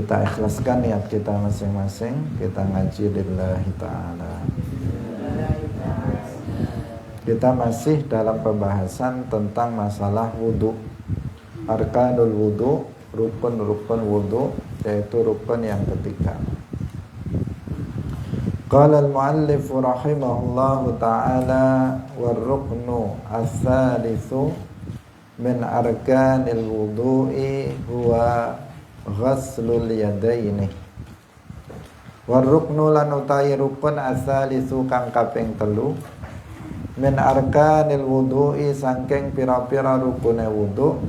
Kita ikhlaskan niat kita masing-masing. Kita ngaji lillahi ta'ala. Kita masih dalam pembahasan tentang masalah wudu, arkanul wudu, rukun-rukun wudu, yaitu rukun yang ketiga. Qala al-muallif rahimahullahu ta'ala war-ruknu ats-tsalitsu min arkanil wudu'i huwa ghaslul yadaini. War-ruknu lan utawi rukun ats-tsalitsu kang kaping 3 min arkanil wudu'i saking pira-pira rukune wudu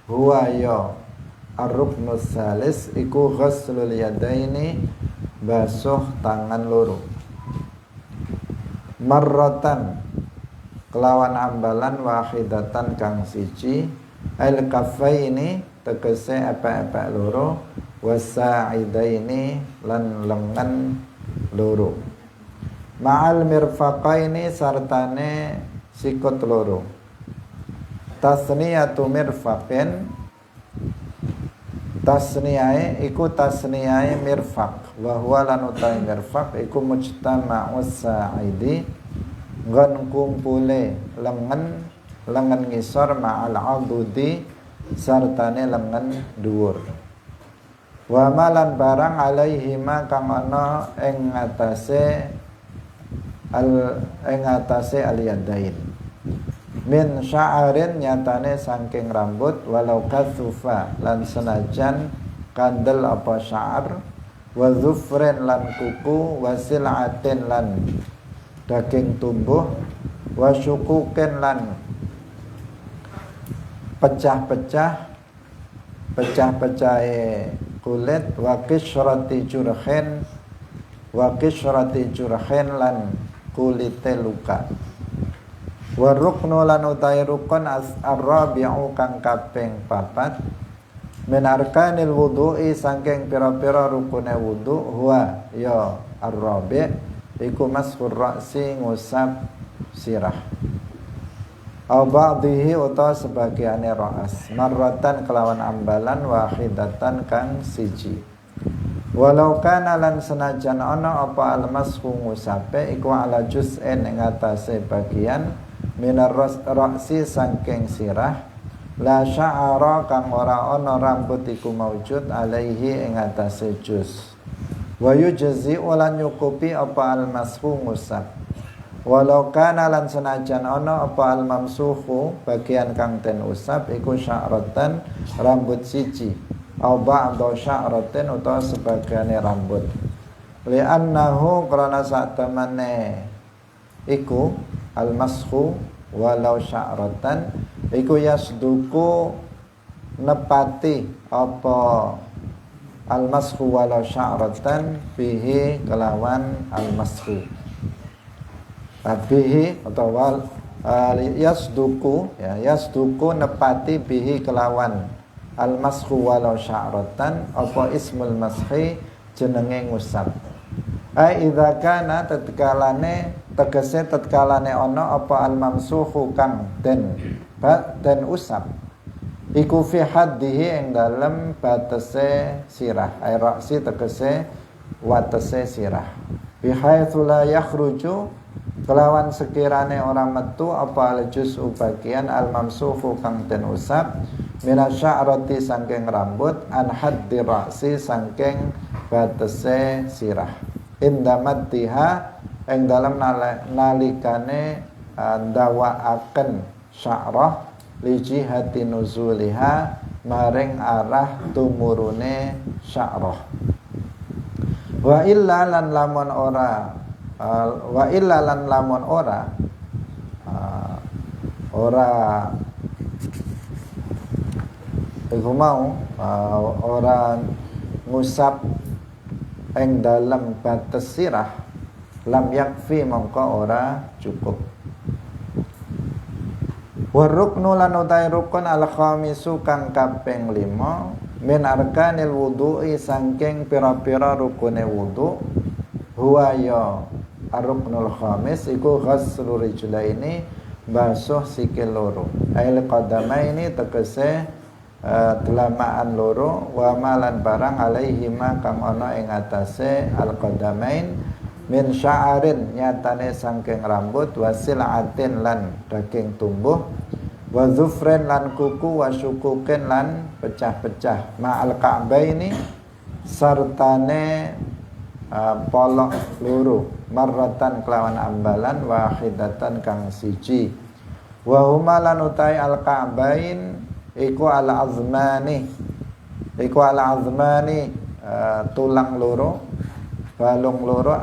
huwa ya ar-ruknus salis iku ghaslul yadaini, basuh tangan loro, marratan kelawan ambalan wahidatan kang siji, al kaffaini tegese epek-epek loro, wasa'idaini lan lengan loro, ma'al mirfaqaini sartane sikut loro. Tasniyatu mirfaqin, tasniyae iku tasniyae mirfaq, wa huwa lan utawi mirfaq iku mujtama'us sa'idi, nggon kumpule lengan ngisor ma'al adudi sartane lengan dhuwur. Wa malan barang alaihima kang ana ing atase al-yadain min sya'arin nyatane saking rambut, walau kathufa lan senajan kandel apa sya'ar, wa zufrin lan kuku, wa sil'atin lan daging tumbuh, wa syukukin lan pecah-pecahe kulit, wa kisrati jurhin lan kulite luka. Wa ruknu lan utai rukun ar-rabi'u kang kaping 4 min arkanil wudu'i saking pira-pira rukune wudu huwa ya ar-rabi' iku masfur ra'si ngusap sirah, au ba'dihi utawa sebagiane ra'as, marratan kelawan ambalan wahidatan kang siji. Walau kana lan senajan ana apa al-mashu ngusape iku ala juz'in ing atase bagian minar ra'si saking sirah, la sya'ara kang ora ana rambut iku maujud alaihi ing atase juz, wa yujzi ulan nyukupi apa al-mashu ngusap. Walau kana lan senajan ana apa al-mamsuhu bagian kang den usap iku sya'ratan rambut siji, au ba'da sya'ratin utawa sebagiane rambut, li'annahu karena sak temene iku al-mashu walau sya'ratan iku yasduku nepati apa al-mashu walau sya'ratan bihi kelawan al-mashu, bihi atau yasduku ya, yasduku nepati bihi kelawan al-mashu walau sya'ratan apa ismul mashi jenenge ngusap. Ai idza kana tegese tatkalane ana apa al-mamsuhu kang den usap iku fi haddihi ing dalem batese sirah, ai ra'si tegese watese sirah, bi haitsu la yakhruju kelawan sekirane orang metu apa al-juz'u bagian al-mamsuhu kang den usap minasya'rati saking rambut, an haddi ra'si saking batese sirah, indamaddiha ing dalam nalikane ndawaaken sya'rah li jihati nuzuliha maring arah tumurune sya'rah. Wa illa lan lamun ora iku mau ora ngusap ing dalam batas sirah, lam yakfi mongko ora cukup. Wa ruknu lan utai rukun al-khamisu kang kaping 5 min arkanil wudu'i saking pira-pira rukune wudu huwa ya ar-ruknul khamis iku ghaslu rijlaini, basuh sikil loro, ail qadamaini tegese delamaan loro, wa malan barang alaihima kang ana ing atase al-qadamain min sya'arin nyatane sangking rambut, wasil'atin lan daging tumbuh, wa zufren lan kuku, wa syukukin lan pecah-pecah, ma'al ka'baini sertane polok loro, marratan kelawan ambalan, wahidatan kang siji, wa huma lan utai al-ka'bain iku ala azmani tulang loro, balung loro,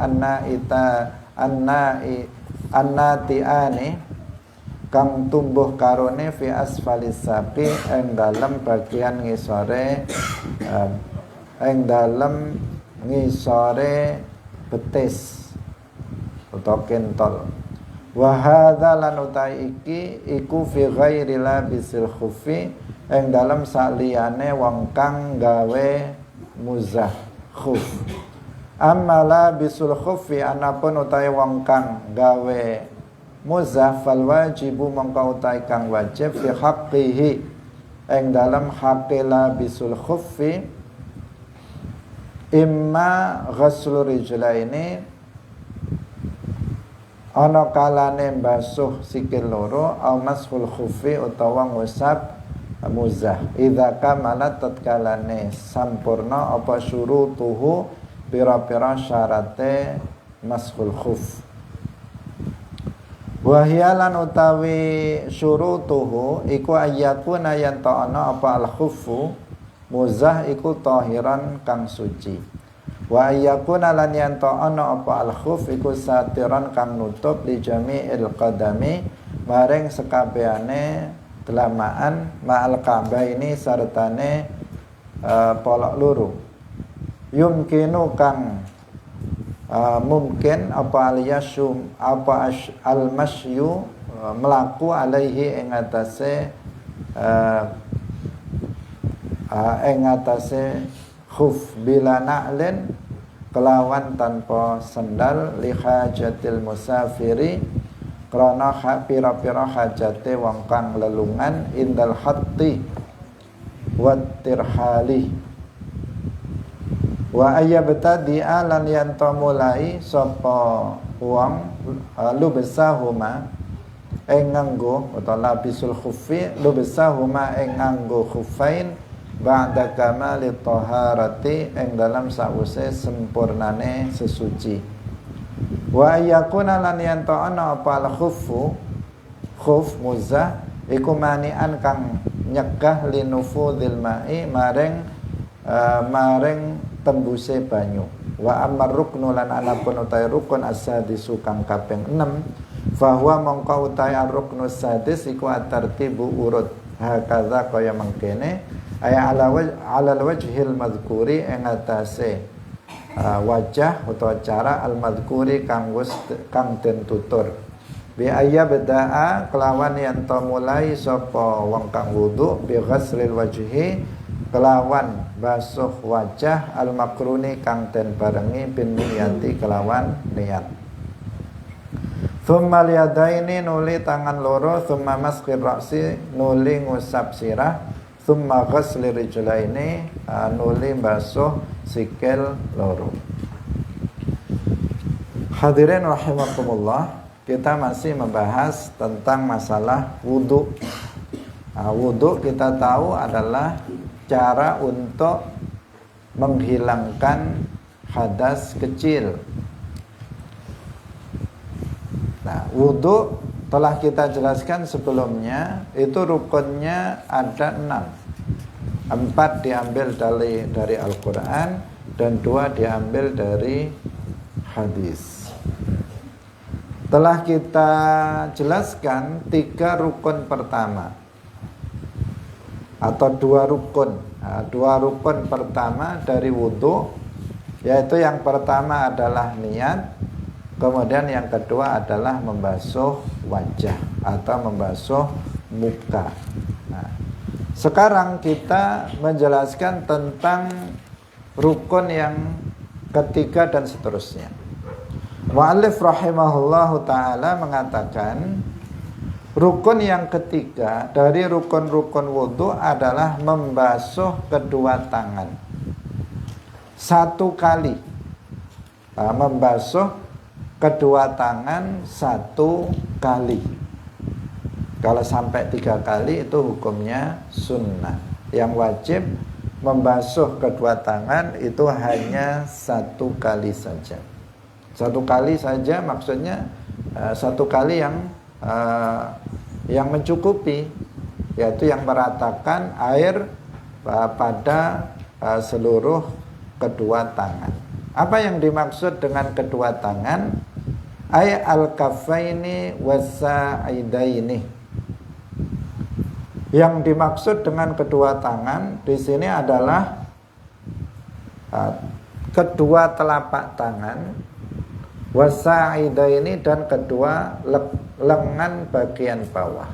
annati'ani kang tumbuh karone fi asfalis saqi ing dalem bagian ngisore betis utawa kentol. Wa hadza lan utai iki iku fi ghairi labisil khuffi ing dalem saliyane wong kang gawe muzah khuf. Amma labisul khuffi anapun utai wong kang gawe muzah fal wajibu mongko utai kang wajib fi haqqihi ing dalem haqqi labisul khuffi imma ghuslu rijlaini ana kalane mbasuh sikil loro, au mashul khuffi utawa ngusap muzah, idza kamalat tatkalane sampurna apa syurutuhu pira-pira syarate mashul khuf. Wa hiyalan utawi syurutuhu iku ayyakuna yen ta'ana apa al khuffu muzah iku tahiran kang suci, wa ayyakuna lan yanto ana apa al khuf iku satiran kang nutup li jami'il qadami maring sekabehane delamaan ma'al ka'baini sartane polok loro, yumkinu kang mungkin apa al-yashum apa al-masyu melaku alaihi ing atase khuf bila na'len kelawan tanpa sendal li hajatil musafiri krana pira-pira hajate wong kang lelungan indal hatti wat tirhali, wa ayyabtadi alan yanto mulai sapa wong lubsahuma ing nganggo utawa labisul khuffi lubsahuma ing nganggo khuffain ba'da kamali taharati ing dalam sause sempurnane sesuci, wa yakuna lan yanto ana apa al khuffu khuf muzah iku manian kang nyegah linufudil ma'i maring tembuse banyu, wa amar ruknu lan anapun utai rukun as-sadisu kang kaping 6 fahuwa mongko utai ar-ruknu sadis iku at-tartibu urut hakaza kaya mangkene aya ala wajhil madhkuri ing atase wajah utawa cara al madhkuri kang den tutur, bi ayya bedaa kelawan yen to mulai sapa wong kang wudu bi ghaslil wajhi kelawan basuh wajah al makruni kang den barengi bin niyati kelawan niat. Thumma liyadaini nuli tangan loro, thumma maskhir ra'si nuli ngusap sirah, thumma ghasli rijlaini nuli basuh sikil loro. Hadirin rahimakumullah, kita masih membahas tentang masalah wudu. Wudu kita tahu adalah cara untuk menghilangkan hadas kecil. Nah, wudu telah kita jelaskan sebelumnya, itu rukunnya ada 6. 4 diambil dari Al-Quran dan 2 diambil dari hadis. Telah kita jelaskan 3 rukun pertama atau 2 rukun. Nah, 2 rukun pertama dari wudu, yaitu yang pertama adalah niat, kemudian yang kedua adalah membasuh wajah atau membasuh muka. Nah, sekarang kita menjelaskan tentang rukun yang ketiga dan seterusnya. Mu'allif rahimahullahu ta'ala mengatakan Rukun yang ketiga dari rukun-rukun wudhu adalah membasuh kedua tangan 1 kali. Membasuh kedua tangan 1 kali. Kalau sampai 3 kali itu hukumnya sunnah. Yang wajib membasuh kedua tangan itu hanya 1 kali saja. 1 kali saja maksudnya 1 kali yang mencukupi, yaitu yang meratakan air pada seluruh kedua tangan. Apa yang dimaksud dengan kedua tangan? Ay al-kaffaini was-sa'idaini. Yang dimaksud dengan kedua tangan di sini adalah kedua telapak tangan, was-sa'idaini, dan kedua lengan bagian bawah.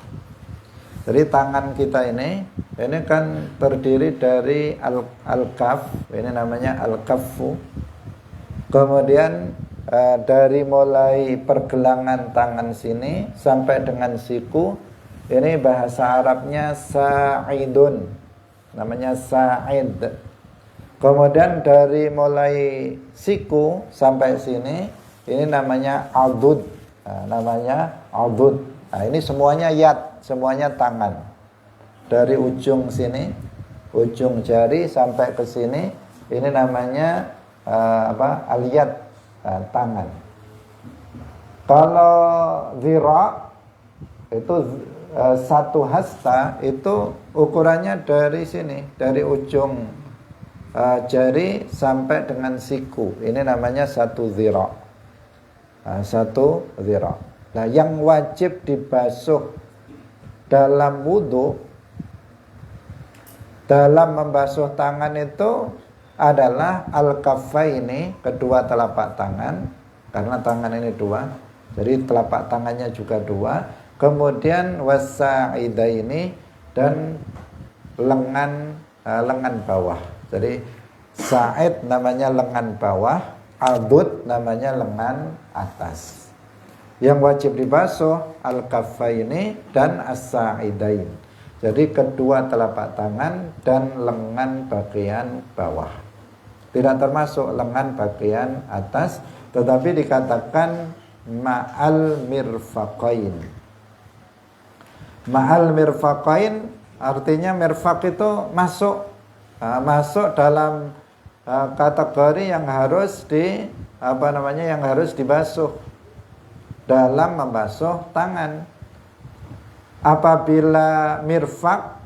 Jadi tangan kita ini kan terdiri dari al-kaf, ini namanya al-kaffu. Kemudian dari mulai pergelangan tangan sini sampai dengan siku, ini bahasa Arabnya sa'idun, namanya sa'id. Kemudian dari mulai siku sampai sini, ini namanya adud, namanya adud. Nah, ini semuanya yad, semuanya tangan. Dari ujung sini, ujung jari sampai ke sini, ini namanya al-yad, tangan. Kalau zira itu 1 hasta, itu ukurannya dari sini, dari ujung jari sampai dengan siku. Ini namanya 1 zira. 1 zira. Nah, yang wajib dibasuh dalam wudhu, dalam membasuh tangan itu adalah al-kaffaini, kedua telapak tangan, karena tangan ini 2, jadi telapak tangannya juga 2. Kemudian was-sa'idaini, dan lengan bawah. Jadi sa'id namanya lengan bawah, adud namanya lengan atas. Yang wajib dibasuh al-kaffaini dan as-sa'idain. Jadi kedua telapak tangan dan lengan bagian bawah. Tidak termasuk lengan bagian atas, tetapi dikatakan ma'al mirfaqain. Ma'al mirfaqain artinya mirfaq itu masuk dalam kategori yang harus yang harus dibasuh dalam membasuh tangan. Apabila mirfaq,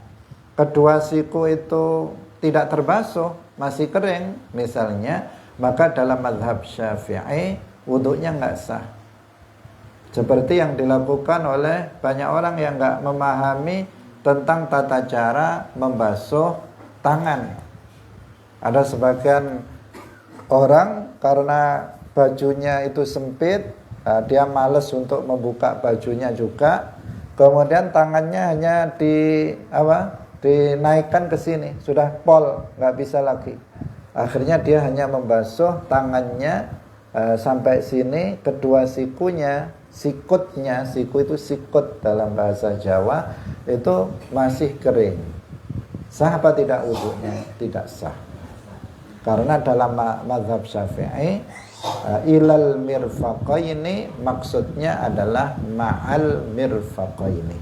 kedua siku itu tidak terbasuh, masih kering misalnya, maka dalam mazhab Syafi'i wudhunya nggak sah. Seperti yang dilakukan oleh banyak orang yang nggak memahami tentang tata cara membasuh tangan. Ada sebagian orang karena bajunya itu sempit, dia males untuk membuka bajunya juga, kemudian tangannya hanya dinaikkan ke sini, sudah pol, nggak bisa lagi. Akhirnya dia hanya membasuh tangannya sampai sini, kedua sikunya, sikutnya, siku itu sikut dalam bahasa Jawa, itu masih kering. Sah apa tidak wudhunya? Tidak sah. Karena dalam mazhab Syafi'i, ilal mirfaqaini maksudnya adalah ma'al mirfaqaini.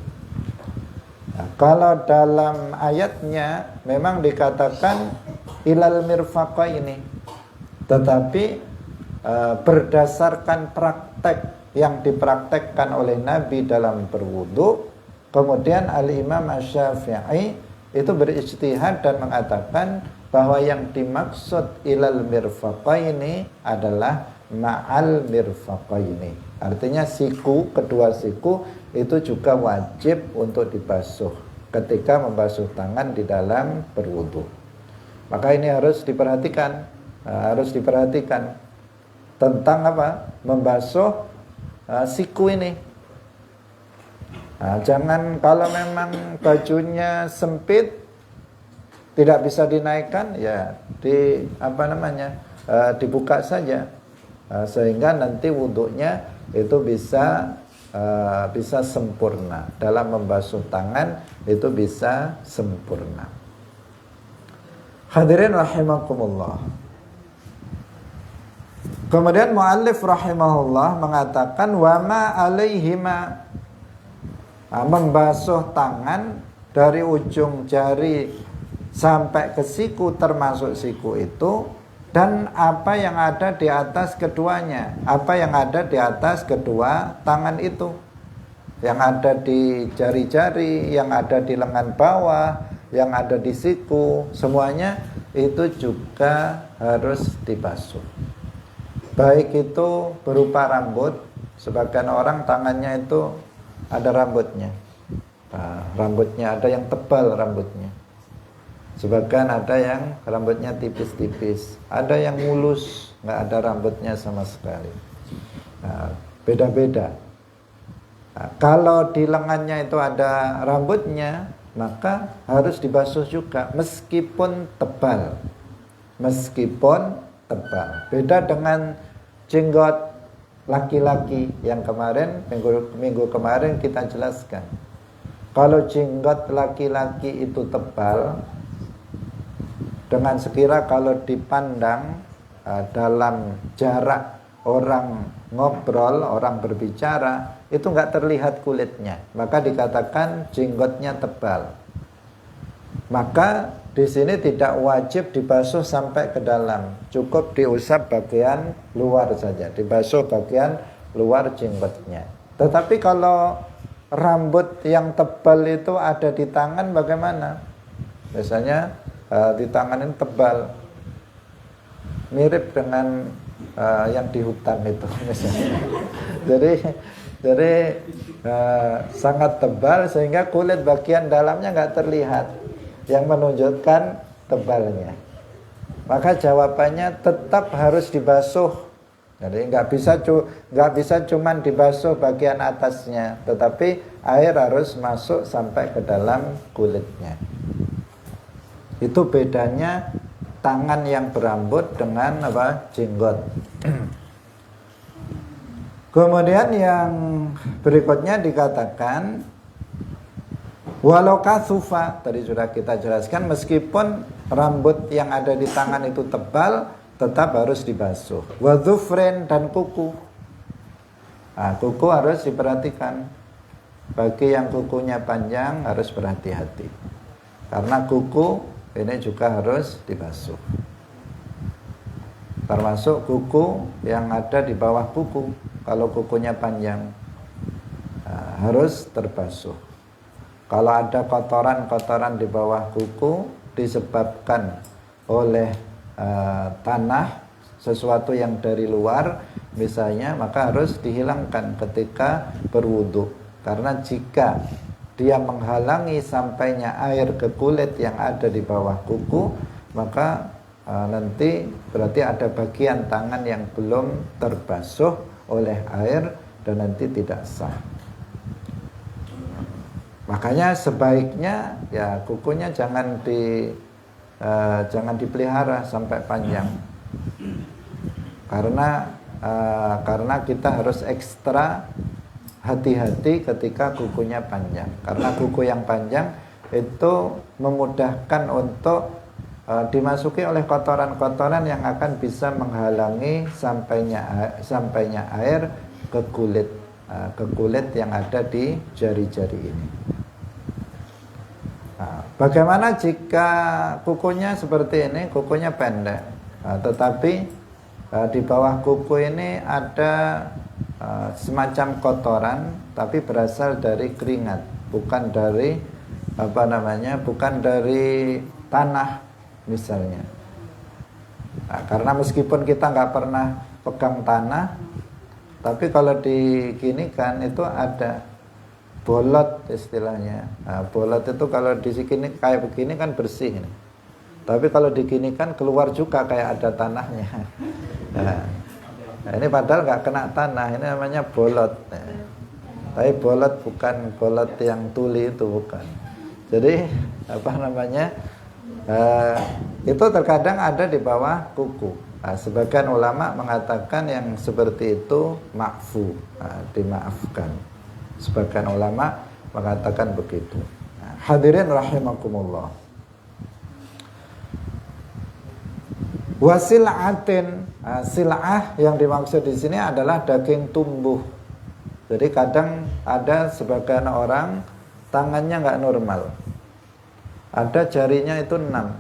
Nah, kalau dalam ayatnya memang dikatakan ilal mirfaqaini, tetapi berdasarkan praktek yang dipraktekkan oleh Nabi dalam berwudu, kemudian Al-Imam Asy-Syafi'i itu berijtihad dan mengatakan bahwa yang dimaksud ilal mirfaqaini adalah ma'al mirfaqaini. Artinya siku, kedua siku itu juga wajib untuk dibasuh ketika membasuh tangan di dalam berwudu. Maka ini harus diperhatikan, tentang membasuh siku ini. Nah, jangan kalau memang bajunya sempit tidak bisa dinaikkan, ya dibuka saja, sehingga nanti wudhunya itu bisa bisa sempurna. Dalam membasuh tangan itu bisa sempurna. Hadirin rahimakumullah. Kemudian muallif rahimahullah mengatakan wa ma alaihima, membasuh tangan dari ujung jari sampai ke siku termasuk siku itu, dan apa yang ada di atas keduanya, apa yang ada di atas kedua tangan itu, yang ada di jari-jari, yang ada di lengan bawah, yang ada di siku, semuanya itu juga harus dibasuh. Baik itu berupa rambut, sebagian orang tangannya itu ada rambutnya. Nah, rambutnya ada yang tebal rambutnya. Sebagian ada yang rambutnya tipis-tipis, ada yang mulus, nggak ada rambutnya sama sekali. Nah, beda-beda. Nah, kalau di lengannya itu ada rambutnya, maka harus dibasuh juga, meskipun tebal. Meskipun tebal. Beda dengan jenggot laki-laki yang kemarin, minggu kemarin kita jelaskan. Kalau jenggot laki-laki itu tebal, dengan sekira kalau dipandang dalam jarak orang ngobrol, orang berbicara, itu nggak terlihat kulitnya, maka dikatakan jenggotnya tebal. Maka di sini tidak wajib dibasuh sampai ke dalam, cukup diusap bagian luar saja, dibasuh bagian luar jenggotnya. Tetapi kalau rambut yang tebal itu ada di tangan bagaimana? Biasanya di tangan ini tebal, mirip dengan yang di hutan itu misalnya. Jadi sangat tebal sehingga kulit bagian dalamnya nggak terlihat, yang menunjukkan tebalnya. Maka jawabannya tetap harus dibasuh. Jadi nggak bisa cuman dibasuh bagian atasnya, tetapi air harus masuk sampai ke dalam kulitnya. Itu bedanya tangan yang berambut dengan jenggot. Kemudian yang berikutnya dikatakan walau kasufa, tadi sudah kita jelaskan, meskipun rambut yang ada di tangan itu tebal, tetap harus dibasuh. Wa dhufrin, dan kuku. Nah, kuku harus diperhatikan. Bagi yang kukunya panjang harus berhati-hati, karena kuku ini juga harus dibasuh. Termasuk kuku yang ada di bawah kuku, kalau kukunya panjang, harus terbasuh. Kalau ada kotoran-kotoran di bawah kuku disebabkan oleh tanah, sesuatu yang dari luar misalnya, maka harus dihilangkan ketika berwudu. Karena jika dia menghalangi sampainya air ke kulit yang ada di bawah kuku, maka nanti berarti ada bagian tangan yang belum terbasuh oleh air dan nanti tidak sah. Makanya sebaiknya ya kukunya jangan dipelihara sampai panjang, karena kita harus ekstra hati-hati ketika kukunya panjang, karena kuku yang panjang itu memudahkan untuk dimasuki oleh kotoran-kotoran yang akan bisa menghalangi sampainya air ke kulit yang ada di jari-jari ini. Nah, bagaimana jika kukunya seperti ini, kukunya pendek, tetapi di bawah kuku ini ada semacam kotoran, tapi berasal dari keringat, bukan dari bukan dari tanah misalnya. Nah, karena meskipun kita nggak pernah pegang tanah, tapi kalau diginikan itu ada bolot istilahnya. Nah, bolot itu kalau di sini kayak begini kan bersih ini. Tapi kalau diginikan keluar juga kayak ada tanahnya. Nah, ini padahal nggak kena tanah, ini namanya bolot. Tapi bolot bukan bolot yang tuli itu, bukan. Jadi itu terkadang ada di bawah kuku. Nah, sebagian ulama mengatakan yang seperti itu ma'fu, dimaafkan. Sebagian ulama mengatakan begitu. Nah, hadirin rahimakumullah. Wasil'atin, sil'ah yang dimaksud di sini adalah daging tumbuh. Jadi kadang ada sebagian orang tangannya nggak normal, ada jarinya itu 6. Nah,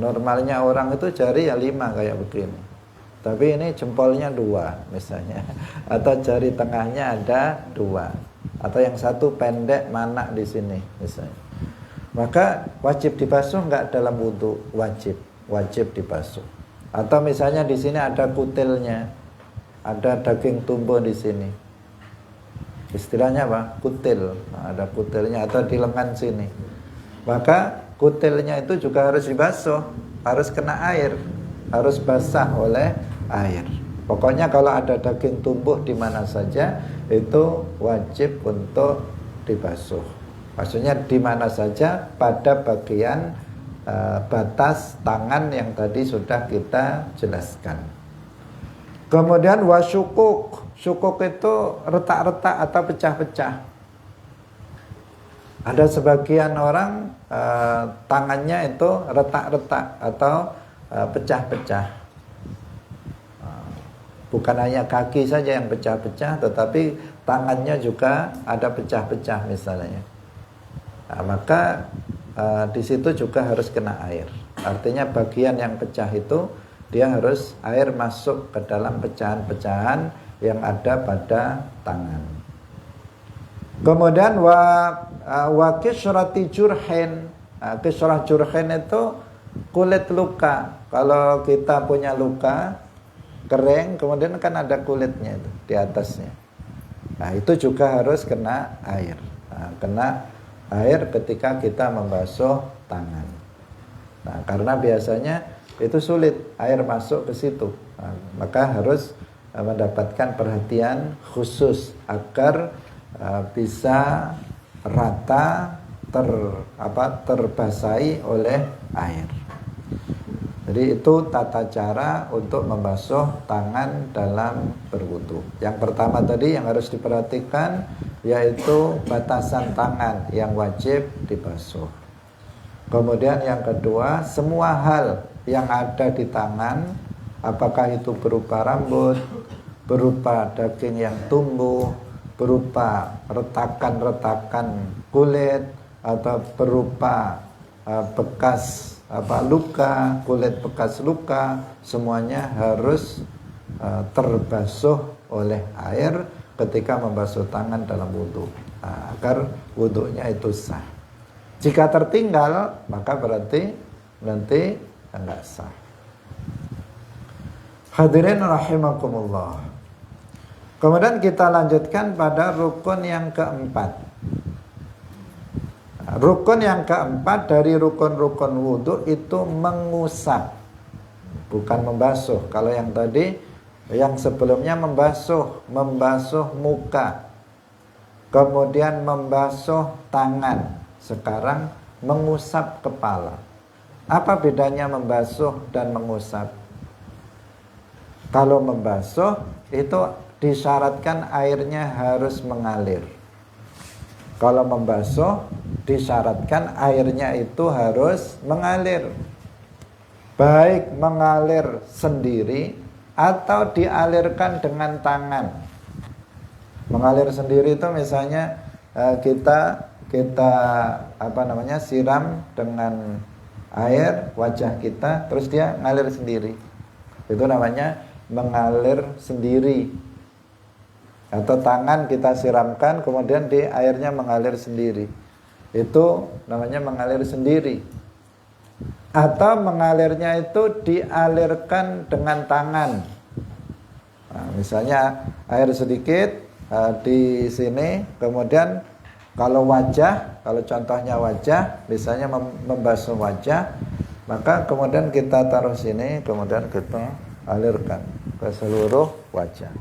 normalnya orang itu jari ya 5 kayak begini, tapi ini jempolnya 2 misalnya, atau jari tengahnya ada 2, atau yang satu pendek mana di sini misalnya. Maka wajib dibasuh nggak dalam wudu? Wajib dibasuh. Atau misalnya di sini ada kutilnya, ada daging tumbuh di sini. Istilahnya apa? Kutil. Nah, ada kutilnya atau di lengan sini. Maka kutilnya itu juga harus dibasuh, harus kena air, harus basah oleh air. Pokoknya kalau ada daging tumbuh di mana saja itu wajib untuk dibasuh. Maksudnya di mana saja pada bagian batas tangan yang tadi sudah kita jelaskan. Kemudian wasyukuk, syukuk itu retak-retak atau pecah-pecah. Ada sebagian orang tangannya itu retak-retak atau pecah-pecah. Bukan hanya kaki saja yang pecah-pecah, tetapi tangannya juga ada pecah-pecah misalnya. Nah, maka di situ juga harus kena air. Artinya bagian yang pecah itu dia harus air masuk ke dalam pecahan-pecahan yang ada pada tangan. Kemudian wa kisrati jurhin. Kisrah jurhin itu kulit luka. Kalau kita punya luka kering, kemudian kan ada kulitnya itu di atasnya. Nah, itu juga harus kena air. Nah, kena air ketika kita membasuh tangan. Nah, karena biasanya itu sulit air masuk ke situ. Nah, maka harus mendapatkan perhatian khusus agar bisa rata terbasahi oleh air. Jadi itu tata cara untuk membasuh tangan dalam berwudu. Yang pertama tadi yang harus diperhatikan yaitu batasan tangan yang wajib dibasuh. Kemudian yang kedua, semua hal yang ada di tangan, apakah itu berupa rambut, berupa daging yang tumbuh, berupa retakan-retakan kulit, atau berupa bekas luka, kulit bekas luka, semuanya harus terbasuh oleh air ketika membasuh tangan dalam wudu, agar wudunya itu sah. Jika tertinggal, maka berarti nanti enggak sah. Hadirin rahimakumullah. Kemudian kita lanjutkan pada rukun yang keempat. Rukun yang keempat dari rukun-rukun wudu itu mengusap, bukan membasuh. Kalau yang tadi, yang sebelumnya membasuh muka, kemudian membasuh tangan, sekarang mengusap kepala. Apa bedanya membasuh dan mengusap? Kalau membasuh itu disyaratkan airnya harus mengalir. Kalau membasuh disyaratkan airnya itu harus mengalir. Baik mengalir sendiri atau dialirkan dengan tangan. Mengalir sendiri itu misalnya kita siram dengan air wajah kita, terus dia ngalir sendiri. Itu namanya mengalir sendiri. Atau tangan kita siramkan kemudian di airnya mengalir sendiri. Itu namanya mengalir sendiri. Atau mengalirnya itu dialirkan dengan tangan. Nah, misalnya air sedikit di sini, kemudian kalau contohnya wajah, misalnya membasuh wajah, maka kemudian kita taruh sini, kemudian kita alirkan ke seluruh wajah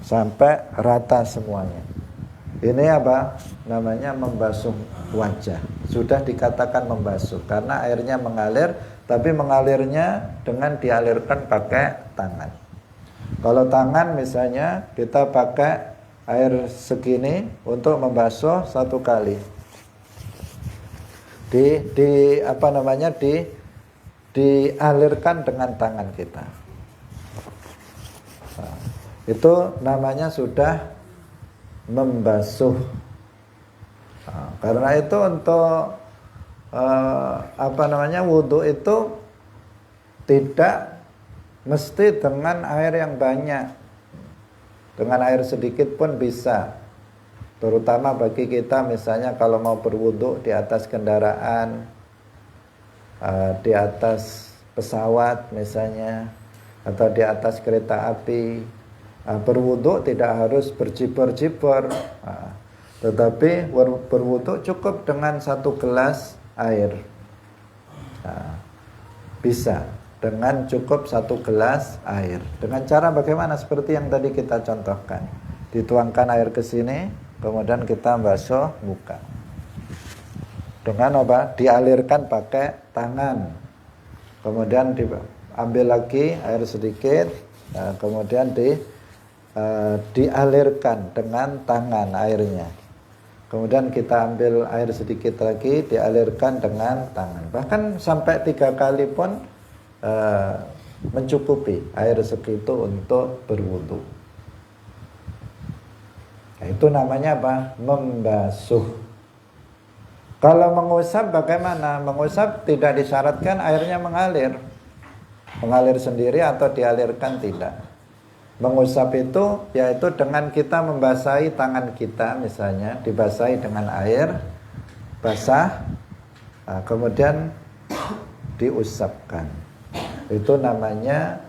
sampai rata semuanya. Ini apa? Namanya membasuh wajah. Sudah dikatakan membasuh karena airnya mengalir, tapi mengalirnya dengan dialirkan pakai tangan. Kalau tangan misalnya kita pakai air segini untuk membasuh 1 kali. Dialirkan dengan tangan kita. Nah, itu namanya sudah membasuh. Nah, karena itu untuk wudhu itu tidak mesti dengan air yang banyak. Dengan air sedikit pun bisa. Terutama bagi kita misalnya kalau mau berwudhu di atas kendaraan, di atas pesawat misalnya, atau di atas kereta api, berwudhu tidak harus berjibur-jibur, tetapi berwudhu cukup dengan 1 gelas air. Bisa dengan cukup 1 gelas air. Dengan cara bagaimana? Seperti yang tadi kita contohkan. Dituangkan air ke sini, kemudian kita basuh muka. Dengan apa? Dialirkan pakai tangan. Kemudian diambil lagi air sedikit, kemudian dialirkan dengan tangan airnya. Kemudian kita ambil air sedikit lagi, dialirkan dengan tangan. Bahkan sampai 3 kali pun mencukupi air segitu untuk berwudu. Nah, itu namanya apa? Membasuh. Kalau mengusap bagaimana? Mengusap tidak disyaratkan airnya mengalir. Mengalir sendiri atau dialirkan, tidak. Mengusap itu yaitu dengan kita membasahi tangan kita, misalnya dibasahi dengan air basah, kemudian diusapkan. Itu namanya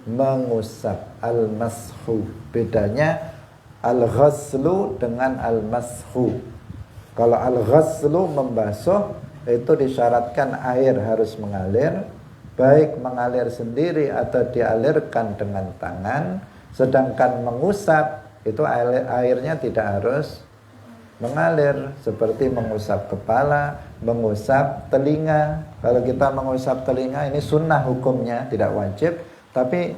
mengusap, al-mashu. Bedanya al-ghaslu dengan al-mashu. Kalau al-ghaslu membasuh, itu disyaratkan air harus mengalir, baik mengalir sendiri atau dialirkan dengan tangan. Sedangkan mengusap itu airnya tidak harus mengalir, seperti mengusap kepala, mengusap telinga. Kalau kita mengusap telinga, ini sunnah hukumnya, tidak wajib, tapi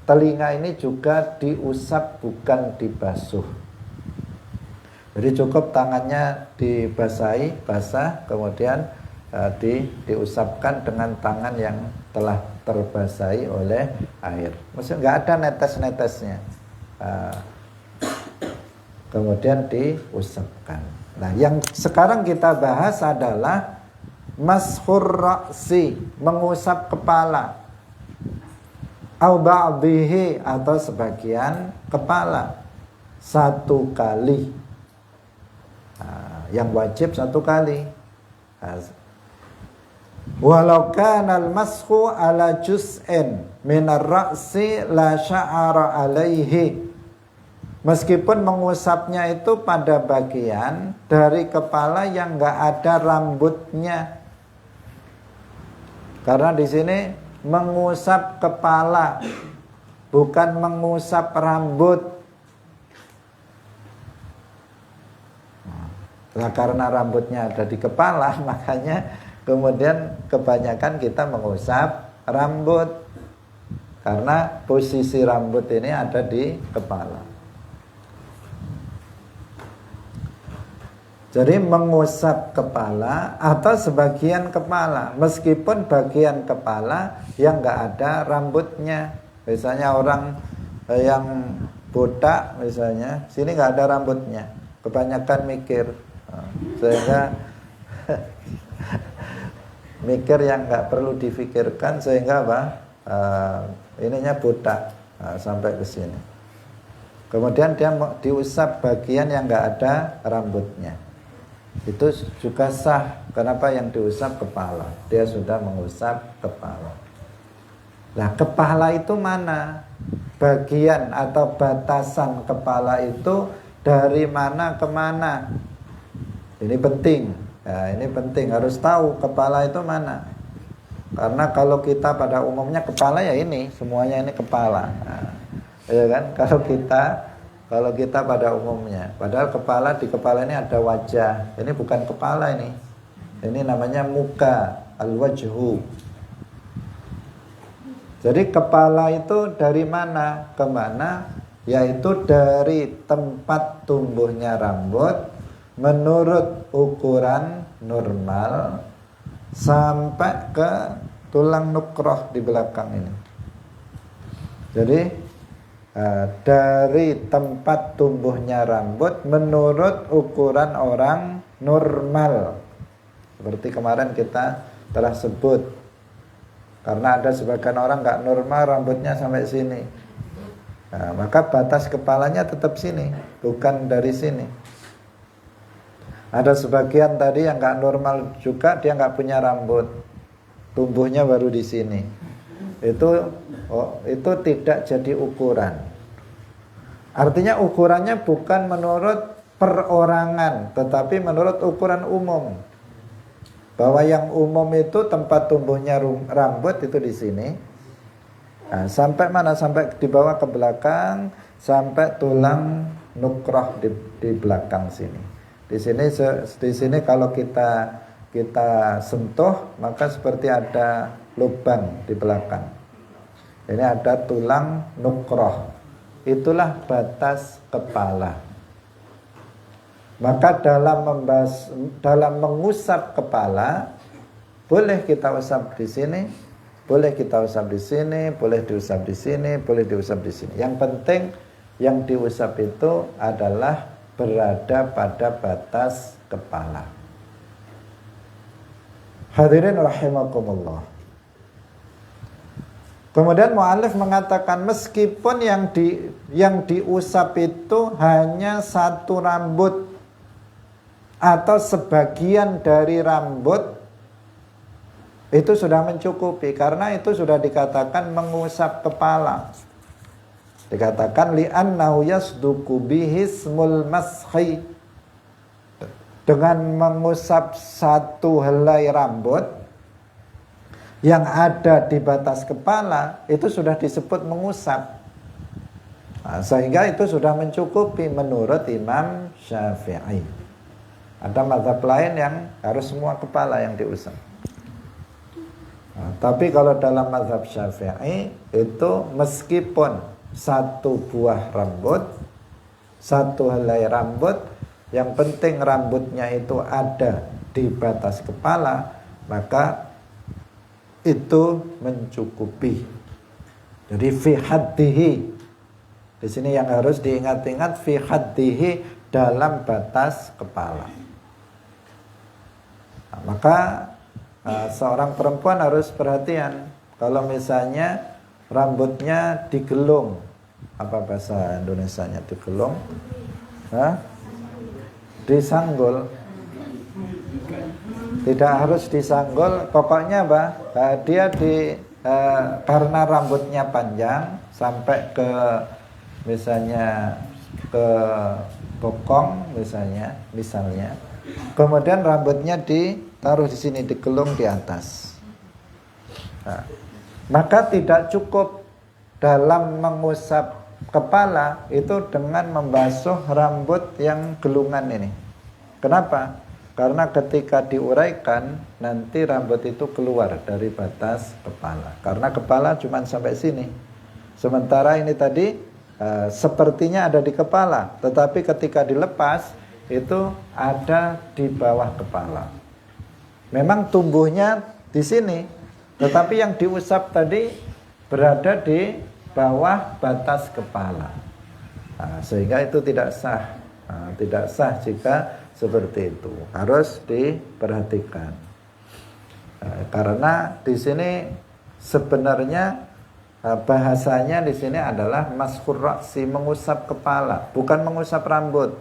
telinga ini juga diusap, bukan dibasuh. Jadi cukup tangannya dibasahi, basah, kemudian diusapkan dengan tangan yang telah terbasahi oleh air. Maksudnya nggak ada netes-netesnya. Kemudian diusapkan. Nah, yang sekarang kita bahas adalah mashur ra'si, mengusap kepala. Au ba'dihi, atau sebagian kepala 1 kali. Yang wajib 1 kali. Walau kana al-mashu ala juz'in minar ra'si la sya'ara alaihi. Meskipun mengusapnya itu pada bagian dari kepala yang enggak ada rambutnya. Karena di sini mengusap kepala, bukan mengusap rambut. Nah, karena rambutnya ada di kepala, makanya kemudian kebanyakan kita mengusap rambut. Karena posisi rambut ini ada di kepala. Jadi mengusap kepala atau sebagian kepala, meskipun bagian kepala yang enggak ada rambutnya. Misalnya orang yang botak misalnya, sini enggak ada rambutnya, kebanyakan mikir, sehingga mikir yang enggak perlu difikirkan, sehingga apa? Ininya botak sampai ke sini. Kemudian dia diusap bagian yang enggak ada rambutnya. Itu juga sah. Kenapa yang diusap kepala? Dia sudah mengusap kepala. Nah, kepala itu mana? Bagian atau batasan kepala itu dari mana ke mana? Ini penting. Nah, ini penting, harus tahu kepala itu mana. Karena kalau kita pada umumnya kepala ya ini, semuanya ini kepala. Nah, ya kan? Kalau kita pada umumnya, padahal di kepala ini ada wajah. Ini bukan kepala ini. Ini namanya muka, al-wajhu. Jadi kepala itu dari mana ke mana? yaitu dari tempat tumbuhnya rambut menurut ukuran normal sampai ke tulang nukroh di belakang ini. Jadi dari tempat tumbuhnya rambut menurut ukuran orang normal. Seperti kemarin kita telah sebut, karena ada sebagian orang nggak normal rambutnya sampai sini. Nah, maka batas kepalanya tetap sini, bukan dari sini. Ada sebagian tadi yang nggak normal juga, dia nggak punya rambut, tumbuhnya baru di sini. Itu tidak jadi ukuran. Artinya ukurannya bukan menurut perorangan, tetapi menurut ukuran umum. Bahwa yang umum itu tempat tumbuhnya rambut itu di sini. Nah, sampai mana? Sampai di bawah ke belakang, sampai tulang nukroh di belakang sini. Di sini kalau kita sentuh, maka seperti ada lubang di belakang. Ini ada tulang nukroh. Itulah batas kepala. Maka dalam mengusap kepala, boleh kita usap di sini, boleh kita usap di sini, boleh diusap di sini, boleh diusap di sini. Yang penting yang diusap itu adalah berada pada batas kepala. Hadirin rahimakumullah. Kemudian mu'allif mengatakan meskipun yang diusap itu hanya satu rambut atau sebagian dari rambut, itu sudah mencukupi, karena itu sudah dikatakan mengusap kepala. Dikatakan li'annahu yasduqu bihi ismul mashi. Dengan mengusap satu helai rambut yang ada di batas kepala, itu sudah disebut mengusap. Nah, sehingga itu sudah mencukupi menurut Imam Syafi'i. Ada mazhab lain yang harus semua kepala yang diusap. Nah, tapi kalau dalam mazhab Syafi'i itu meskipun satu buah rambut, satu helai rambut, yang penting rambutnya itu ada di batas kepala, maka itu mencukupi. Jadi fi haddihi. Di sini yang harus diingat-ingat fi haddihi, dalam batas kepala. Nah, maka seorang perempuan harus perhatian kalau misalnya rambutnya digelung. Apa bahasa Indonesianya digelung? Disanggul. Tidak harus disanggul, pokoknya dia karena rambutnya panjang sampai ke misalnya ke bokong misalnya, kemudian rambutnya ditaruh di sini, digelung di atas. Nah, maka tidak cukup dalam mengusap kepala itu dengan membasuh rambut yang gelungan ini. Kenapa? Karena ketika diuraikan nanti rambut itu keluar dari batas kepala. Karena kepala cuma sampai sini. Sementara ini tadi sepertinya ada di kepala, tetapi ketika dilepas itu ada di bawah kepala. Memang tumbuhnya di sini, tetapi yang diusap tadi berada di bawah batas kepala. Nah, sehingga itu tidak sah. Tidak sah jika seperti itu. Harus diperhatikan. Karena di sini sebenarnya bahasanya di sini adalah maskhur ra'si, mengusap kepala, bukan mengusap rambut.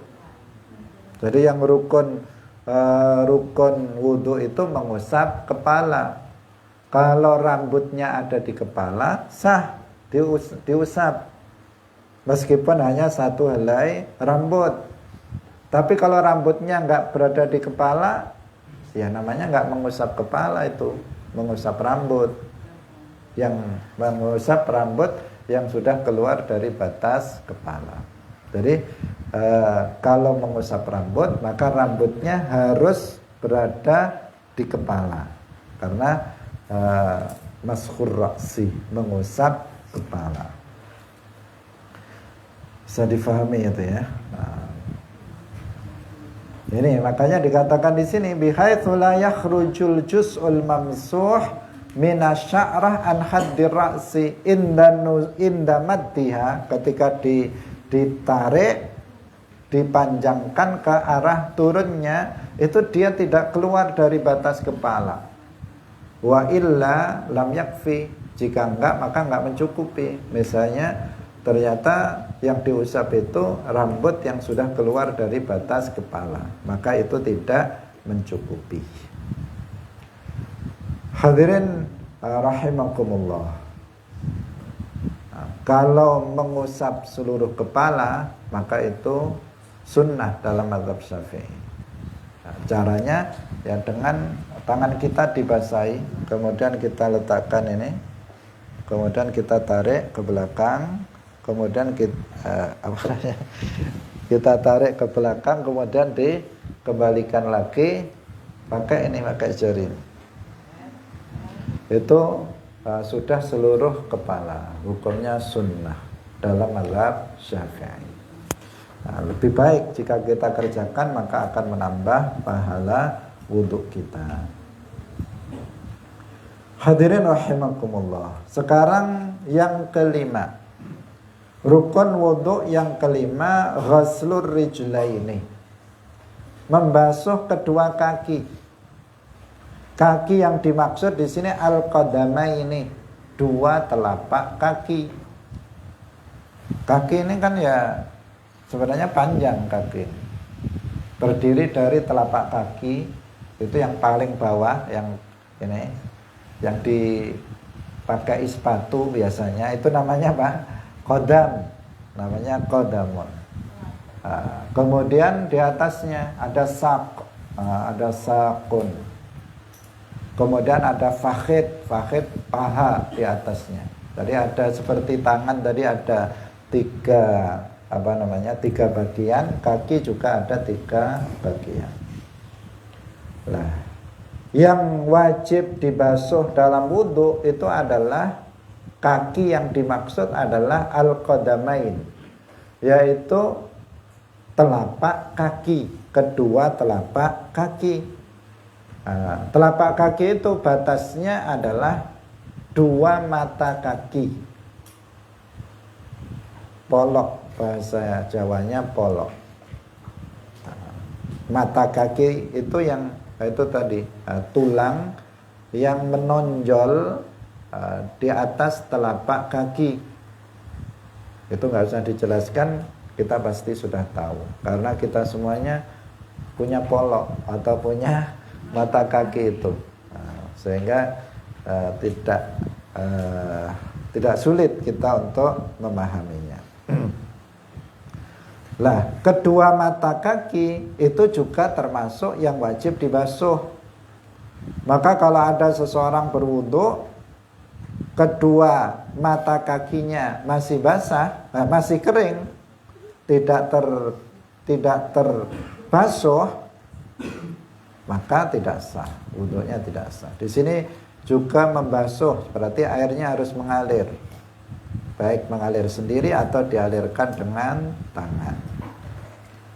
Jadi yang rukun wudu itu mengusap kepala. Kalau rambutnya ada di kepala, sah diusap. Meskipun hanya satu helai rambut. Tapi kalau rambutnya nggak berada di kepala, ya namanya nggak mengusap kepala, itu mengusap rambut. Yang mengusap rambut yang sudah keluar dari batas kepala. Jadi kalau mengusap rambut, maka rambutnya harus berada di kepala. Karena maskhur ra'si, mengusap kepala. Bisa difahami itu ya. Nah, ini makanya dikatakan di sini bihaitsu la yakhrujul juz'ul mamsuh minasya'rah an haddir ra'si inda maddiha, ketika ditarik, dipanjangkan ke arah turunnya, itu dia tidak keluar dari batas kepala. Wa illa lam yakfi, jika enggak maka enggak mencukupi. Misalnya ternyata yang diusap itu rambut yang sudah keluar dari batas kepala, maka itu tidak mencukupi. Hadirin rahimakumullah, kalau mengusap seluruh kepala maka itu sunnah dalam mazhab Syafi'i. Caranya ya dengan tangan kita dibasahi, kemudian kita letakkan ini, kemudian kita tarik ke belakang, kemudian kita tarik ke belakang, kemudian dikembalikan lagi pakai jari. Itu sudah seluruh kepala, hukumnya sunnah dalam mazhab Syafi'i. Nah, lebih baik jika kita kerjakan, maka akan menambah pahala wudhu kita. Hadirin rahimakumullah. Sekarang yang kelima, rukun wudhu yang kelima, ghaslur rijlaini, membasuh kedua kaki. Kaki yang dimaksud di sini al-qadamaini, dua telapak kaki. Kaki ini kan ya sebenarnya panjang kaki. Terdiri dari telapak kaki, itu yang paling bawah, yang ini, yang dipakai sepatu biasanya, itu namanya apa? Qadam, namanya qadamun. Kemudian di atasnya ada sak, ada sakun. Kemudian ada fakhid paha di atasnya. Tadi ada seperti tangan, tadi ada tiga bagian, kaki juga ada 3 bagian. Nah, yang wajib dibasuh dalam wudhu itu adalah kaki, yang dimaksud adalah al-qadamain, yaitu telapak kaki, kedua telapak kaki. Telapak kaki itu batasnya adalah 2 mata kaki. Polok, bahasa Jawanya polok. Mata kaki itu yang itu tadi tulang yang menonjol di atas telapak kaki. Itu nggak usah dijelaskan, kita pasti sudah tahu, karena kita semuanya punya polok atau punya mata kaki itu, sehingga tidak sulit kita untuk memahaminya. Lah, kedua mata kaki itu juga termasuk yang wajib dibasuh. Maka kalau ada seseorang berwudu, kedua mata kakinya masih basah, masih kering, tidak terbasuh, maka tidak sah, wudunya tidak sah. Di sini juga membasuh, berarti airnya harus mengalir, baik mengalir sendiri atau dialirkan dengan tangan.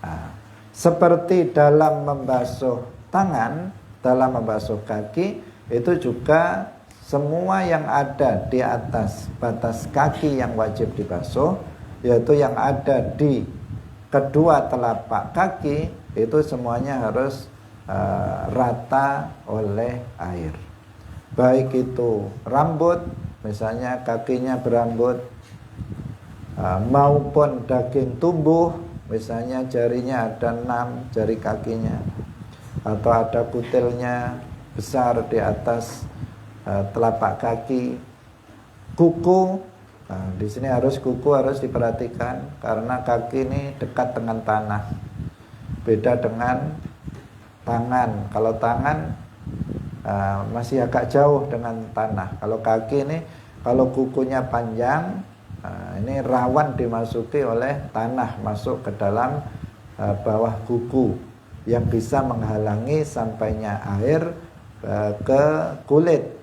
Nah, seperti dalam membasuh tangan, dalam membasuh kaki, itu juga semua yang ada di atas batas kaki yang wajib dibasuh, yaitu yang ada di kedua telapak kaki, itu semuanya harus rata oleh air. Baik itu rambut, misalnya kakinya berambut, maupun daging tumbuh, misalnya jarinya ada 6 jari kakinya, atau ada kutilnya besar di atas telapak kaki. Kuku, nah, di sini kuku harus diperhatikan, karena kaki ini dekat dengan tanah. Beda dengan tangan. Kalau tangan masih agak jauh dengan tanah. Kalau kaki ini, kalau kukunya panjang, ini rawan dimasuki oleh tanah, masuk ke dalam bawah kuku, yang bisa menghalangi sampainya air ke kulit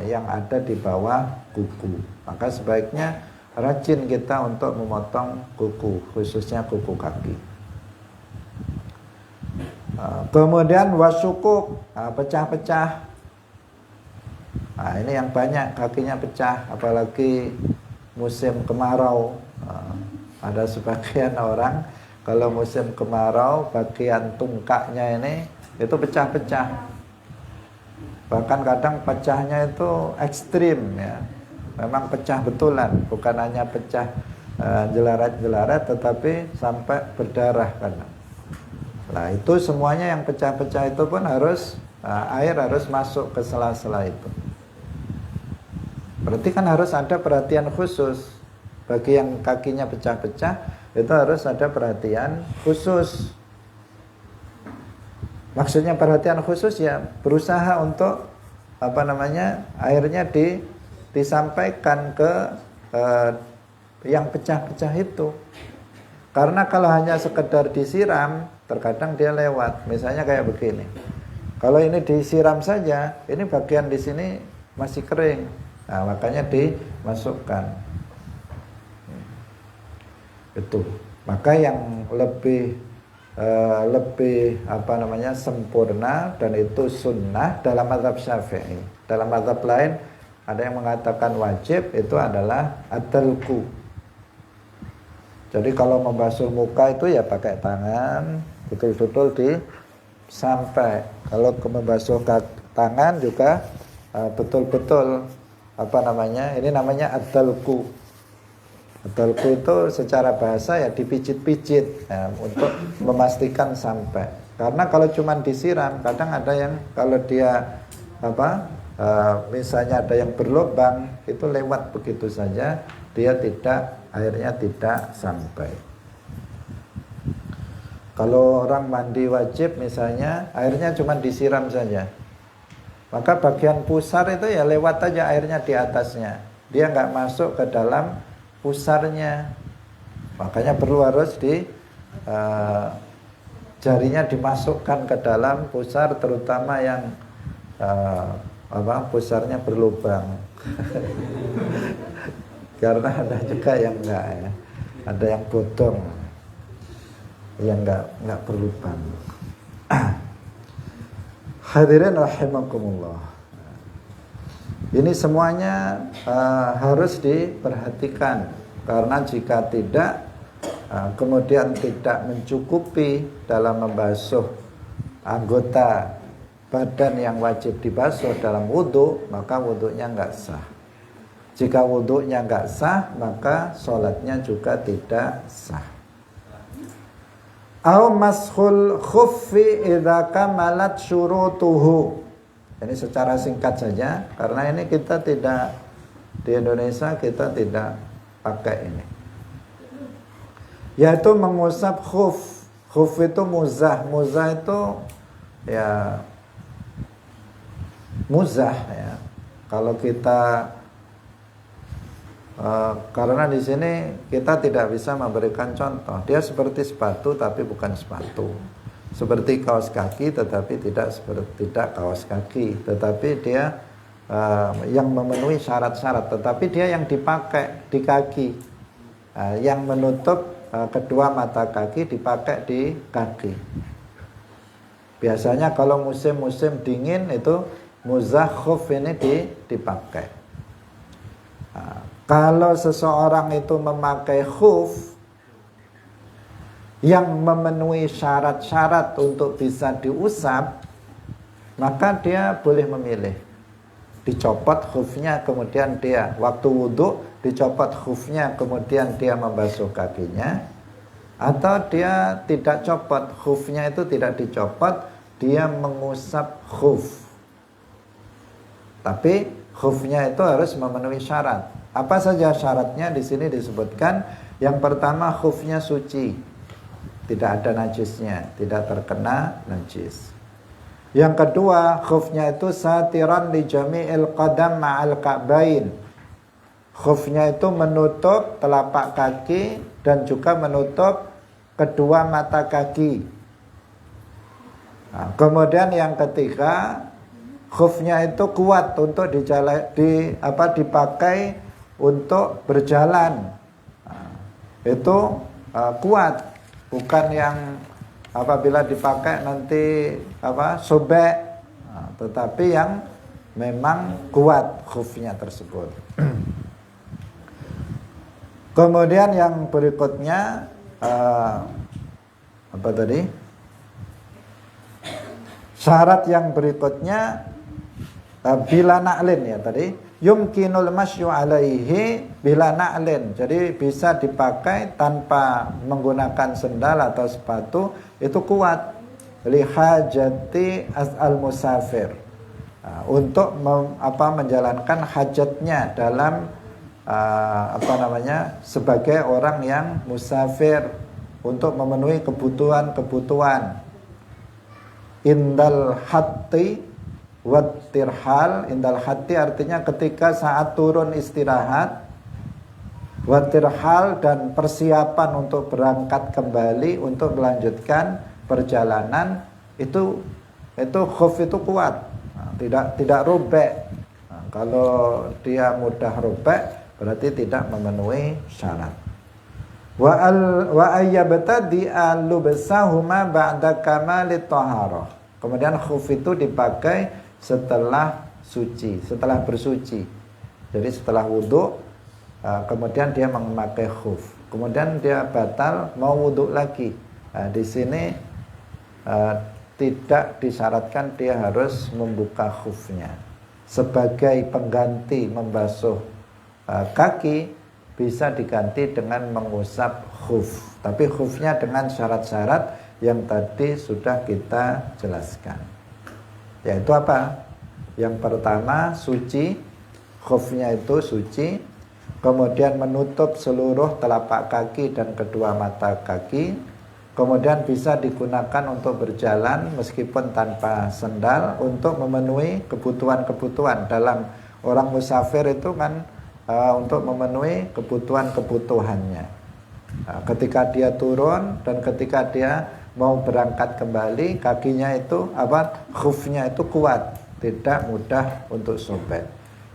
yang ada di bawah kuku. Maka sebaiknya rajin kita untuk memotong kuku, khususnya kuku kaki. Kemudian wasukuk, pecah-pecah. Nah, ini yang banyak kakinya pecah, apalagi musim kemarau. Ada sebagian orang kalau musim kemarau bagian tungkaknya ini itu pecah-pecah. Bahkan kadang pecahnya itu ekstrim ya. Memang pecah betulan, bukan hanya pecah jelarat-jelarat, tetapi sampai berdarah kadang. Nah, itu semuanya yang pecah-pecah itu pun harus air harus masuk ke sela-sela itu. Berarti kan harus ada perhatian khusus. Bagi yang kakinya pecah-pecah, itu harus ada perhatian khusus. Maksudnya perhatian khusus ya berusaha untuk airnya disampaikan ke yang pecah-pecah itu. Karena kalau hanya sekedar disiram, terkadang dia lewat. Misalnya kayak begini. Kalau ini disiram saja, ini bagian di sini masih kering. Nah, makanya dimasukkan. Itu. Maka yang lebih sempurna dan itu sunnah dalam mazhab Syafi'i. Dalam mazhab lain ada yang mengatakan wajib, itu adalah ad-dalku. Jadi kalau membasuh muka itu ya pakai tangan, betul-betul sampai. Kalau membasuh tangan juga betul-betul ini namanya ad-dalku. Ad-dalku itu secara bahasa ya dipijit-pijit ya, untuk memastikan sampai. Karena kalau cuma disiram, kadang ada yang kalau dia misalnya ada yang berlubang, itu lewat begitu saja, airnya tidak sampai. Kalau orang mandi wajib misalnya, airnya cuma disiram saja, maka bagian pusar itu ya lewat aja airnya di atasnya, dia nggak masuk ke dalam pusarnya. Makanya perlu harus jarinya dimasukkan ke dalam pusar, terutama yang pusarnya berlubang. Karena ada juga yang enggak ya, ada yang bodong, yang enggak berlubang. Hadirin rahimakumullah. Ini semuanya harus diperhatikan, karena jika tidak, kemudian tidak mencukupi dalam membasuh anggota badan yang wajib dibasuh dalam wudhu, maka wudhunya enggak sah. Jika wudhunya enggak sah, maka sholatnya juga tidak sah. Au mashul khuffi idza kamalat syurutuhu. Ini secara singkat saja, karena ini kita tidak, di Indonesia kita tidak pakai ini. Yaitu mengusap khuf. Khuf itu muzah. Muzah itu ya muzah ya. Kalau kita karena di sini kita tidak bisa memberikan contoh. Dia seperti sepatu tapi bukan sepatu. Seperti kaos kaki tetapi tidak kaos kaki, tetapi dia yang memenuhi syarat-syarat, tetapi dia yang dipakai di kaki, yang menutup kedua mata kaki dipakai di kaki. Biasanya kalau musim-musim dingin itu muzah khuf ini dipakai. Kalau seseorang itu memakai khuf yang memenuhi syarat-syarat untuk bisa diusap, maka dia boleh memilih. Dicopot khufnya, kemudian dia waktu wudhu dicopot khufnya, kemudian dia membasuh kakinya. Atau dia tidak copot, khufnya itu tidak dicopot, dia mengusap khuf. Tapi khufnya itu harus memenuhi syarat. Apa saja syaratnya di sini disebutkan? Yang pertama, khufnya suci. Tidak ada najisnya, tidak terkena najis. Yang kedua, khufnya itu satiran li jami'il qadam ma'al ka'bain. Khufnya itu menutup telapak kaki dan juga menutup kedua mata kaki. Nah, kemudian yang ketiga, khufnya itu kuat untuk dipakai untuk berjalan. Itu kuat, bukan yang apabila dipakai nanti sobek, tetapi yang memang kuat khufnya tersebut. Kemudian yang berikutnya apa tadi? Syarat yang berikutnya bila na'lin ya tadi, yumkinul masyu alaihi bila na'lin. Jadi bisa dipakai tanpa menggunakan sendal atau sepatu, itu kuat. Li hajati as'al musafir. Untuk menjalankan hajatnya dalam sebagai orang yang musafir, untuk memenuhi kebutuhan-kebutuhan. Indal hatti wattirhal. Indal hatti artinya ketika saat turun istirahat, wattirhal dan persiapan untuk berangkat kembali untuk melanjutkan perjalanan, itu khuf itu kuat, tidak robek. Kalau dia mudah robek berarti tidak memenuhi syarat. Wa ayyabtadi al-lubsahuma ba'da kamalit taharah. Kemudian khuf itu dipakai setelah suci, setelah bersuci. Jadi setelah wudhu, kemudian dia memakai khuf. Kemudian dia batal mau wudhu lagi. Di sini tidak disyaratkan dia harus membuka khufnya. Sebagai pengganti membasuh kaki, bisa diganti dengan mengusap khuf. Tapi khufnya dengan syarat-syarat yang tadi sudah kita jelaskan. Yaitu apa? Yang pertama suci, khufnya itu suci. Kemudian menutup seluruh telapak kaki dan kedua mata kaki. Kemudian bisa digunakan untuk berjalan meskipun tanpa sendal, untuk memenuhi kebutuhan-kebutuhan. Dalam orang musafir itu kan untuk memenuhi kebutuhan-kebutuhannya. Ketika dia turun dan ketika dia mau berangkat kembali, kakinya itu khufnya itu kuat, tidak mudah untuk sobek.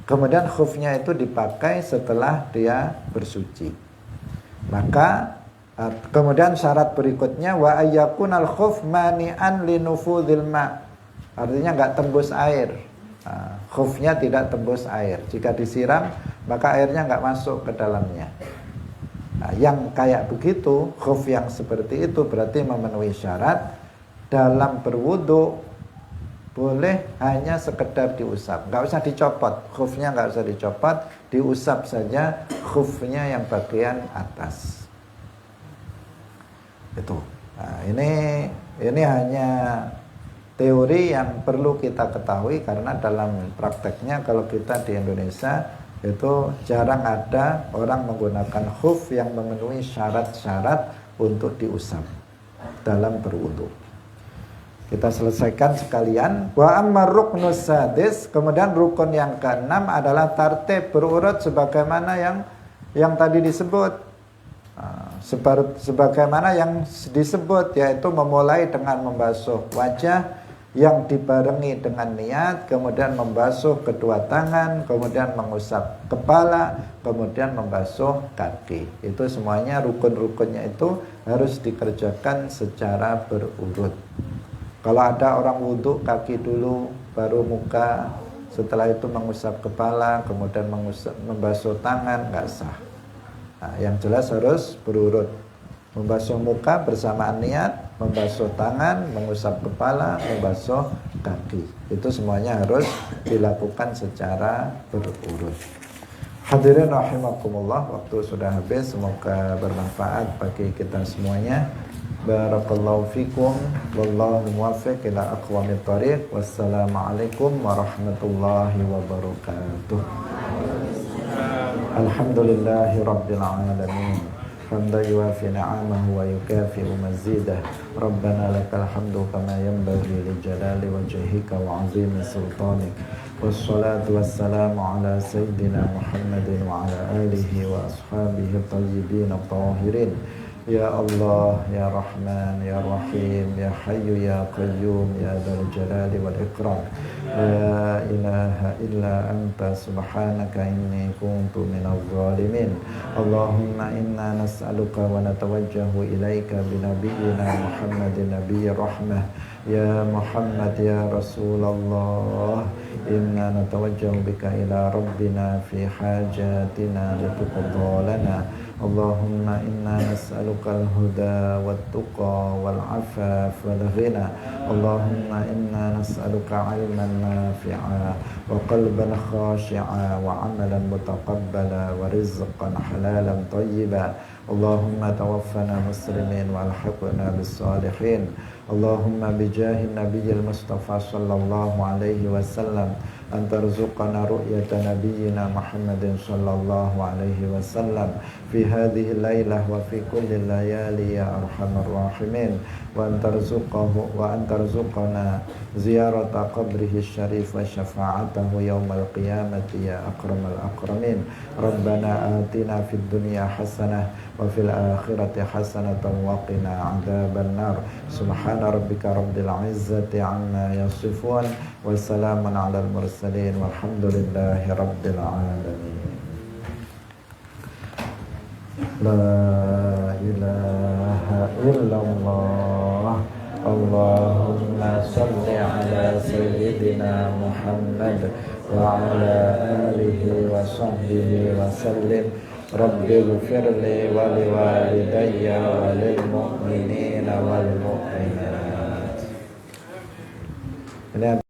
Kemudian khufnya itu dipakai setelah dia bersuci. Maka kemudian syarat berikutnya wa ayyakunal khuf mani'an linufudhil ma'. Artinya enggak tembus air. Khufnya tidak tembus air. Jika disiram maka airnya enggak masuk ke dalamnya. Yang kayak begitu, khuf yang seperti itu berarti memenuhi syarat. Dalam berwudu boleh hanya sekedar diusap, enggak usah dicopot. Khufnya enggak usah dicopot, diusap saja khufnya yang bagian atas. Itu. Ini hanya teori yang perlu kita ketahui, karena dalam prakteknya kalau kita di Indonesia itu jarang ada orang menggunakan khuf yang memenuhi syarat-syarat untuk diusap dalam berwudu. Kita selesaikan sekalian. Wa amma ruknus sadis, kemudian rukun yang keenam adalah tartib, berurut sebagaimana yang tadi disebut. Sebagaimana yang disebut, yaitu memulai dengan membasuh wajah yang dibarengi dengan niat, kemudian membasuh kedua tangan, kemudian mengusap kepala, kemudian membasuh kaki. Itu semuanya rukun-rukunnya itu harus dikerjakan secara berurut. Kalau ada orang wudhu kaki dulu, baru muka, setelah itu mengusap kepala, kemudian membasuh tangan, nggak sah. Yang jelas harus berurut. Membasuh muka bersamaan niat, membasuh tangan, mengusap kepala, membasuh kaki. Itu semuanya harus dilakukan secara berurut. Hadirin rahimakumullah, waktu sudah habis. Semoga bermanfaat bagi kita semuanya. Barakallahu fikum, wallahu muwaffiq ila aqwamit thariq. Wassalamualaikum warahmatullahi wabarakatuh. Alhamdulillahi rabbil alamin. Hamdan yuwafi ni'amahu wa yukafi'u mazidah. Rabbana lakal hamdu kama yanbaghi li jalali wajhika wa 'azimi sultanik. Wassalatu wassalamu ala sayyidina Muhammadin wa ala alihi wa ashabihi at-tayyibin at-tahirin. Ya Allah, Ya Rahman, Ya Rahim, Ya Hayyu, Ya Qayyum, Ya Dzal Jalali wal Ikram. La ilaha illa anta subhanaka inni kuntu minadh zalimin. Allahumma inna nas'aluka wa natawajjahu ilaika binabiyyina Muhammadin nabiyyir rahmah. Ya Muhammad ya Rasulullah, inna natawajjahu bika ila rabbina fi hajatina lituqda lana. Allahumma inna nas'aluka al-huda wat-tuqa wal-'afaf wal-ghina. Allahumma inna nas'aluka 'ilman nafi'a wa qalban khashi'a wa 'amalan mutaqabbala wa rizqan halalan thayyiba. Allahumma tawaffana muslimin wa alhiqna bis salihin. Allahumma bijahin nabiyil mustafa sallallahu alaihi wasallam an tarzuqana ru'yata nabiyyina Muhammadin sallallahu alaihi wasallam fi hadhihi lailah wa fi kulli layali ya arhamar rahimin, wa an tarzuqana ziyarata qabrihi syarif wa syafa'atahu yaumal qiyamati ya akramal akramin. Rabbana atina fid dunya hasanah wa fil akhirati hasanatan wa qina adzaban nar. Subhana rabbika rabbil izzati amma yasifun wa salamun alal mursalin walhamdulillahi rabbil alamin. La ilaha illallah. Allahumma salli ala sayyidina Muhammad wa ala alihi wa sahbihi wa sallim. Rabbi ghfirli wa liwalidayya wa lil mu'minina wal mu'minat. Ini